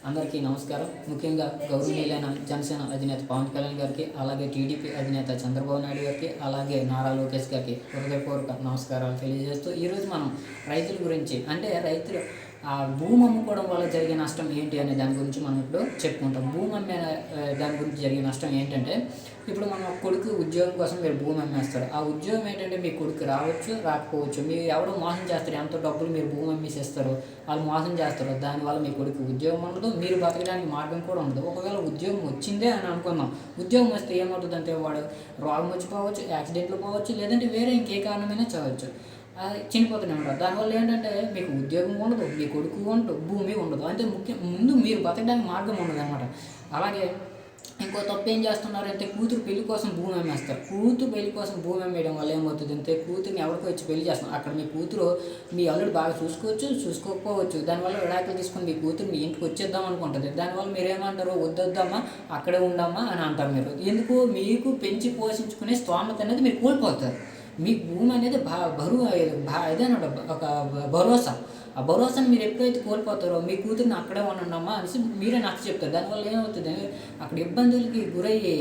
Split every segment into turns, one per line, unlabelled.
అందరికీ నమస్కారం. ముఖ్యంగా గౌరవనీయులైన జనసేన అధినేత పవన్ కళ్యాణ్ గారికి, అలాగే టీడీపీ అధినేత చంద్రబాబు నాయుడు గారికి, అలాగే నారా లోకేష్ గారికి హృదయపూర్వక నమస్కారాలు తెలియజేస్తూ ఈరోజు మనం రైతుల గురించి, అంటే రైతులు భూమి అమ్ముకోవడం వల్ల జరిగే నష్టం ఏంటి అనే దాని గురించి మనం ఇప్పుడు చెప్పుకుంటాం. భూమి అమ్మే దాని గురించి జరిగే నష్టం ఏంటంటే, ఇప్పుడు మన కొడుకు ఉద్యోగం కోసం మీరు భూమి అమ్మేస్తారు. ఆ ఉద్యోగం ఏంటంటే మీ కొడుకు రావచ్చు, రాకపోవచ్చు. మీరు ఎవడో మోసం చేస్తారు, ఎంతో డబ్బులు మీరు భూమి అమ్మేసేస్తారు, వాళ్ళు మోసం చేస్తారు. దానివల్ల మీ కొడుకు ఉద్యోగం ఉండదు, మీరు బతకడానికి మార్గం కూడా ఉండదు. ఒకవేళ ఉద్యోగం వచ్చిందే అని అనుకుందాం, ఉద్యోగం వస్తే ఏమవుతుందంటే వాడు రోగం వచ్చిపోవచ్చు, యాక్సిడెంట్లు పోవచ్చు, లేదంటే వేరే ఇంకే కారణమైనా చావచ్చు, చనిపోతూనే ఉంటారు. దానివల్ల ఏంటంటే మీకు ఉద్యోగం ఉండదు, మీ కొడుకు ఉండదు, భూమి ఉండదు. అంటే ముందు మీరు బతకడానికి మార్గం ఉండదు అనమాట. అలాగే ఇంకో తప్పు ఏం చేస్తున్నారంటే, కూతురు పెళ్లి కోసం భూమి అమ్మేస్తారు. కూతురు పెళ్లి కోసం భూమి అమ్మేయడం వల్ల ఏమవుతుంది అంటే, కూతురుని ఎవరికో వచ్చి పెళ్లి చేస్తున్నారు. అక్కడ మీ కూతురు మీ అల్లుడు బాగా చూసుకోవచ్చు, చూసుకోకపోవచ్చు. దానివల్ల విడాకులు తీసుకుని మీ కూతురు మీ ఇంటికి వచ్చేద్దాం అనుకుంటుంది. దానివల్ల మీరేమంటారు, వద్దొద్దమ్మా అక్కడే ఉండమ్మా అని అంటారు. మీరు ఎందుకు, మీకు పెంచి పోషించుకునే స్తోమత అనేది మీరు కోల్పోతారు. మీ భూమి అనేది బరువు ఇదేనమాట, ఒక భరోసా. ఆ భరోసాని మీరు ఎప్పుడైతే కోల్పోతారో, మీ కూతురిని అక్కడే ఉండమ్మా అనేసి మీరే నాకు చెప్తారు. దానివల్ల ఏమవుతుంది, అక్కడ ఇబ్బందులకి గురయ్యి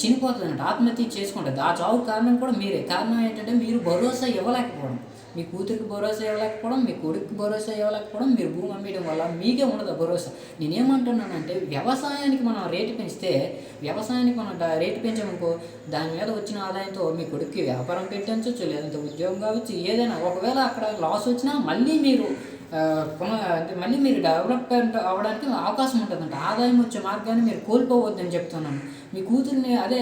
చనిపోతుందంట, ఆత్మహత్య చేసుకుంటుంది. ఆ చావు కారణం కూడా మీరే. కారణం ఏంటంటే, మీరు భరోసా ఇవ్వలేకపోవడం, మీ కూతురికి భరోసా ఇవ్వలేకపోవడం, మీ కొడుకు భరోసా ఇవ్వలేకపోవడం, మీరు భూమి అమ్మేయడం వల్ల మీకే ఉండదు భరోసా. నేనేమంటున్నానంటే, వ్యవసాయానికి మనం రేటు పెంచితే, వ్యవసాయానికి మనం రేటు పెంచామనుకో, దాని మీద వచ్చిన ఆదాయంతో మీ కొడుక్కి వ్యాపారం పెట్టించవచ్చు, లేదంటే ఉద్యోగం కావచ్చు, ఏదైనా. ఒకవేళ అక్కడ లాస్ వచ్చినా మళ్ళీ మీరు మళ్ళీ మీరు డెవలప్మెంట్ అవ్వడానికి అవకాశం ఉంటుందంట. ఆదాయం వచ్చే మార్గాన్ని మీరు కోల్పోవద్దని చెప్తున్నాను. మీ కూతుర్ని అదే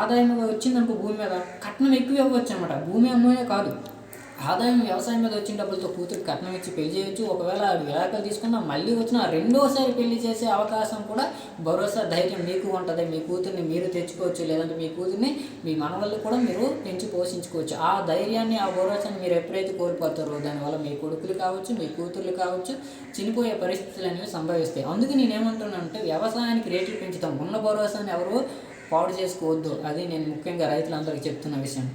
ఆదాయం వచ్చిందనుకో, భూమి మీద కట్నం ఎక్కువ ఇవ్వచ్చు అనమాట. భూమి అమ్మనే కాదు, ఆదాయం వ్యవసాయం మీద వచ్చిన డబ్బులతో కూతురికి కట్నం ఇచ్చి పెళ్లి చేయొచ్చు. ఒకవేళ విడాకులు తీసుకున్నా మళ్ళీ వచ్చిన రెండోసారి పెళ్లి చేసే అవకాశం కూడా, భరోసా, ధైర్యం మీకు ఉంటుంది. మీ కూతుర్ని మీరు తెచ్చుకోవచ్చు, లేదంటే మీ కూతుర్ని మీ మనవళ్ళు కూడా మీరు పెంచి పోషించుకోవచ్చు. ఆ ధైర్యాన్ని, ఆ భరోసాని మీరు ఎప్పుడైతే కోల్పోతారో, దానివల్ల మీ కొడుకులు కావచ్చు, మీ కూతుర్లు కావచ్చు, చనిపోయే పరిస్థితులు అనేవి సంభవిస్తాయి. అందుకే నేనేమంటున్నానంటే, వ్యవసాయానికి రేట్లు పెంచుతాం, ఉన్న భరోసాని ఎవరు పాడు చేసుకోవద్దు. అది నేను ముఖ్యంగా రైతులందరికీ చెప్తున్న విషయం.